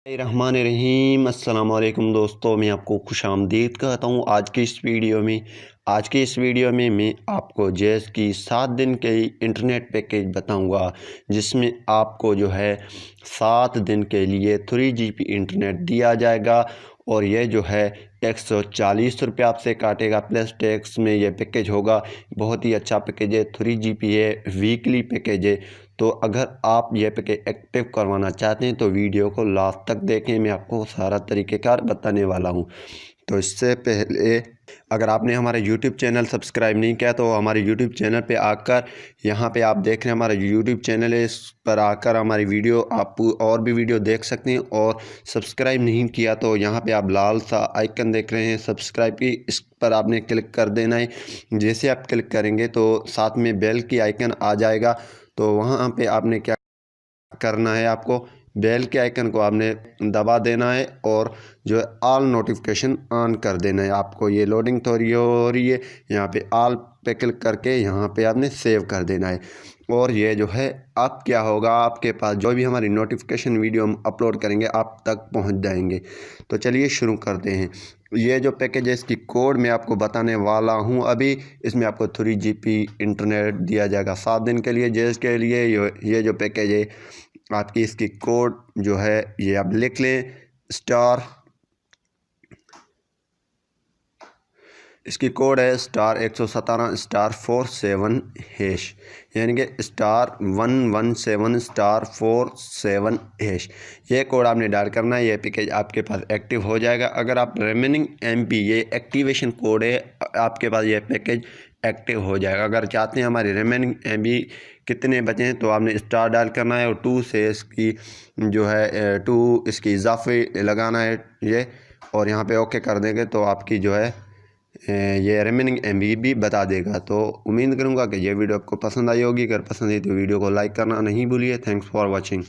रहमान अस्सलाम वालेकुम दोस्तों, मैं आपको खुशामदीद कहता हूँ आज की इस वीडियो में मैं आपको जैस की 7 दिन के इंटरनेट पैकेज बताऊंगा, जिसमें आपको जो है 7 दिन के लिए 3 GB इंटरनेट दिया जाएगा। और ये जो है 140 रुपये आपसे काटेगा प्लस टैक्स में ये पैकेज होगा। बहुत ही अच्छा पैकेज है, 3 GB है, वीकली पैकेज है। तो अगर आप ये पैकेज एक्टिव करवाना चाहते हैं तो वीडियो को लास्ट तक देखें, मैं आपको सारा तरीक़ेकार बताने वाला हूँ। तो इससे पहले अगर आपने हमारे YouTube चैनल सब्सक्राइब नहीं किया तो हमारे YouTube चैनल पे आकर, यहाँ पे आप देख रहे हैं हमारा YouTube चैनल है, इस पर आकर हमारी वीडियो आप और भी वीडियो देख सकते हैं। और सब्सक्राइब नहीं किया तो यहाँ पे आप लाल सा आइकन देख रहे हैं सब्सक्राइब की, इस पर आपने क्लिक कर देना है। जैसे आप क्लिक करेंगे तो साथ में बेल की आइकन आ जाएगा। तो वहाँ पे आपने क्या करना है, आपको बेल के आइकन को आपने दबा देना है और जो है ऑल नोटिफिकेशन ऑन कर देना है। आपको ये लोडिंग थोड़ी हो रही है, यहाँ पे ऑल पे क्लिक करके यहाँ पे आपने सेव कर देना है। और ये जो है अब क्या होगा, आपके पास जो भी हमारी नोटिफिकेशन वीडियो हम अपलोड करेंगे आप तक पहुँच जाएंगे। तो चलिए शुरू करते हैं। ये जो पैकेज है इसकी कोड मैं आपको बताने वाला हूँ अभी। इसमें आपको 3 GB इंटरनेट दिया जाएगा 7 दिन के लिए। जिसके लिए ये जो पैकेज है आपकी, इसकी कोड जो है ये आप लिख लें, इसकी कोड है *117*47#, यानी कि *117*47#। ये कोड आपने डाल करना है, ये पैकेज आपके पास एक्टिव हो जाएगा। अगर आप रिमेनिंग MB, ये एक्टिवेशन कोड है, आपके पास ये पैकेज एक्टिव हो जाएगा। अगर चाहते हैं हमारी रिमेनिंग MB कितने बचे हैं तो आपने स्टार डाल करना है और 2 से इसकी जो है 2 इसकी इजाफे लगाना है ये, और यहाँ पे ओके कर देंगे तो आपकी जो है ये रिमेनिंग MB भी बता देगा। तो उम्मीद करूँगा कि ये वीडियो आपको पसंद आई होगी। अगर पसंद आई तो वीडियो को लाइक करना नहीं भूलिए। Thanks for watching.